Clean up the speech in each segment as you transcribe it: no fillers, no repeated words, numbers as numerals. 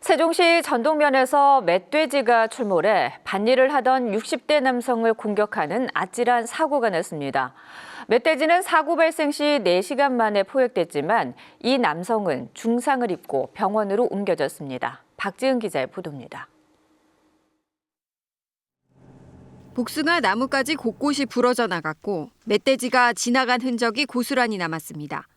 세종시 전동면에서 멧돼지가 출몰해 밭일을 하던 60대 남성을 공격하는 아찔한 사고가 났습니다. 멧돼지는 사고 발생 시 4시간 만에 포획됐지만 이 남성은 중상을 입고 병원으로 옮겨졌습니다. 박지은 기자의 보도입니다. 복숭아 나무까지 곳곳이 부러져 나갔고 멧돼지가 지나간 흔적이 고스란히 남았습니다.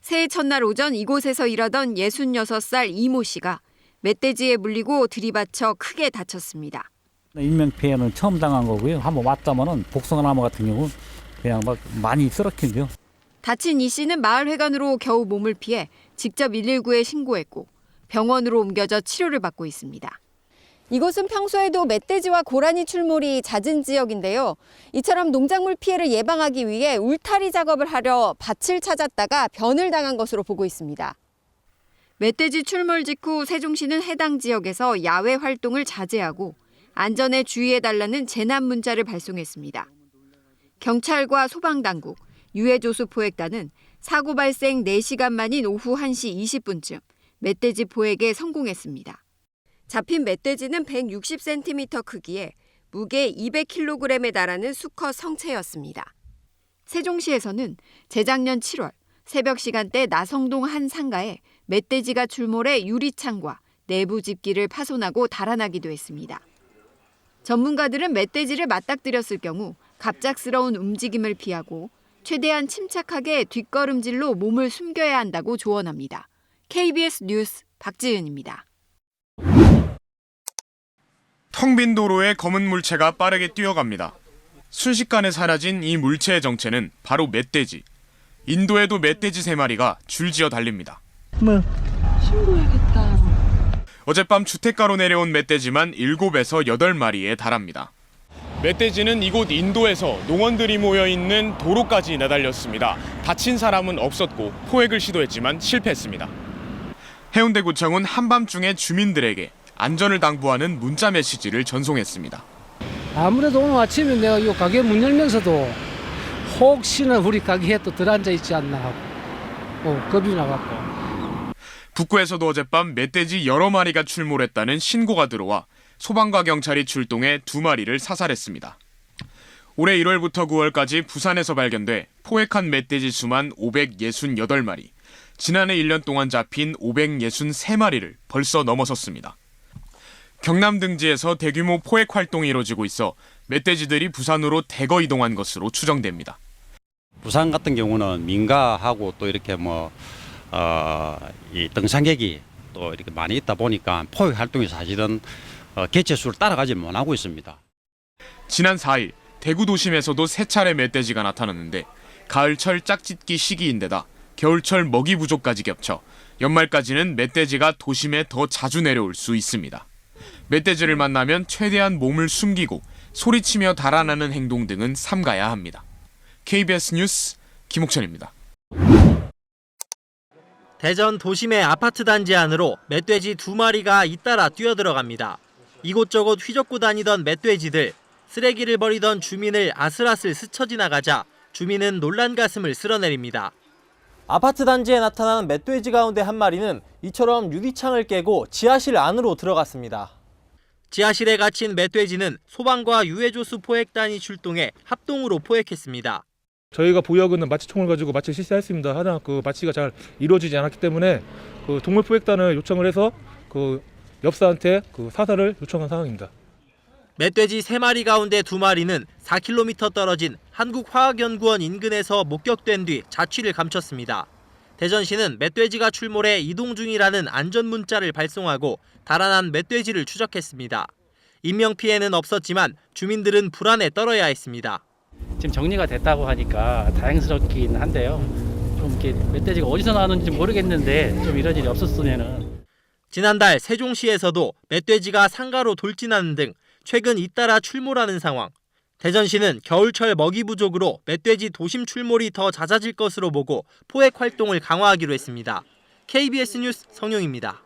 새해 첫날 오전 이곳에서 일하던 66살 이모 씨가 멧돼지에 물리고 들이받쳐 크게 다쳤습니다. 인명피해는 처음 당한 거고요. 한번 왔다면은 복숭아 나무 같은 경우는 그냥 막 많이 쓰러뜨려. 다친 이 씨는 마을회관으로 겨우 몸을 피해 직접 119에 신고했고 병원으로 옮겨져 치료를 받고 있습니다. 이곳은 평소에도 멧돼지와 고라니 출몰이 잦은 지역인데요. 이처럼 농작물 피해를 예방하기 위해 울타리 작업을 하려 밭을 찾았다가 변을 당한 것으로 보고 있습니다. 멧돼지 출몰 직후 세종시는 해당 지역에서 야외 활동을 자제하고 안전에 주의해달라는 재난 문자를 발송했습니다. 경찰과 소방당국, 유해조수 포획단은 사고 발생 4시간 만인 오후 1시 20분쯤 멧돼지 포획에 성공했습니다. 잡힌 멧돼지는 160cm 크기에 무게 200kg에 달하는 수컷 성체였습니다. 세종시에서는 재작년 7월 새벽 시간대 나성동 한 상가에 멧돼지가 출몰해 유리창과 내부 집기를 파손하고 달아나기도 했습니다. 전문가들은 멧돼지를 맞닥뜨렸을 경우 갑작스러운 움직임을 피하고 최대한 침착하게 뒷걸음질로 몸을 숨겨야 한다고 조언합니다. KBS 뉴스 박지은입니다. 텅 빈 도로에 검은 물체가 빠르게 뛰어갑니다. 순식간에 사라진 이 물체의 정체는 바로 멧돼지. 인도에도 멧돼지 3마리가 줄지어 달립니다. 신고해야겠다. 어젯밤 주택가로 내려온 멧돼지만 7에서 8마리에 달합니다. 멧돼지는 이곳 인도에서 농원들이 모여있는 도로까지 내달렸습니다. 다친 사람은 없었고 포획을 시도했지만 실패했습니다. 해운대구청은 한밤중에 주민들에게 안전을 당부하는 문자 메시지를 전송했습니다. 아무래도 오늘 아침에 내가 이 가게 문 열면서도 혹시나 우리 가게에 또 들어앉아 있지 않나 하고 겁이 나갖고. 북구에서도 어젯밤 멧돼지 여러 마리가 출몰했다는 신고가 들어와 소방과 경찰이 출동해 2마리를 사살했습니다. 올해 1월부터 9월까지 부산에서 발견돼 포획한 멧돼지 수만 568마리, 지난해 1년 동안 잡힌 563마리를 벌써 넘어섰습니다. 경남 등지에서 대규모 포획 활동이 이루어지고 있어 멧돼지들이 부산으로 대거 이동한 것으로 추정됩니다. 부산 같은 경우는 민가하고 또 이렇게 이 등산객이 또 이렇게 많이 있다 보니까 포획 활동이 사실은 개체수를 따라가지 못하고 있습니다. 지난 4일 대구 도심에서도 3차례 멧돼지가 나타났는데 가을철 짝짓기 시기인데다 겨울철 먹이 부족까지 겹쳐 연말까지는 멧돼지가 도심에 더 자주 내려올 수 있습니다. 멧돼지를 만나면 최대한 몸을 숨기고 소리치며 달아나는 행동 등은 삼가야 합니다. KBS 뉴스 김옥천입니다. 대전 도심의 아파트 단지 안으로 멧돼지 2마리가 잇따라 뛰어들어갑니다. 이곳저곳 휘젓고 다니던 멧돼지들, 쓰레기를 버리던 주민을 아슬아슬 스쳐 지나가자 주민은 놀란 가슴을 쓸어내립니다. 아파트 단지에 나타난 멧돼지 가운데 한 마리는 이처럼 유리창을 깨고 지하실 안으로 들어갔습니다. 지하실에 갇힌 멧돼지는 소방과 유해조수 포획단이 출동해 합동으로 포획했습니다. 저희가 보유하고 마취총을 가지고 마취 실시했습니다. 하나 마취가 잘 이루어지지 않았기 때문에 동물 포획단을 요청을 해서 엽사한테 사살을 요청한 상황입니다. 멧돼지 3마리 가운데 2마리는 4km 떨어진 한국화학연구원 인근에서 목격된 뒤 자취를 감췄습니다. 대전시는 멧돼지가 출몰해 이동 중이라는 안전 문자를 발송하고 달아난 멧돼지를 추적했습니다. 인명피해는 없었지만 주민들은 불안에 떨어야 했습니다. 지금 정리가 됐다고 하니까 다행스럽긴 한데요. 좀 이렇게 멧돼지가 어디서 나왔는지 모르겠는데 좀 이런 일이 없었으면은. 지난달 세종시에서도 멧돼지가 상가로 돌진하는 등 최근 잇따라 출몰하는 상황. 대전시는 겨울철 먹이 부족으로 멧돼지 도심 출몰이 더 잦아질 것으로 보고 포획 활동을 강화하기로 했습니다. KBS 뉴스 성용입니다.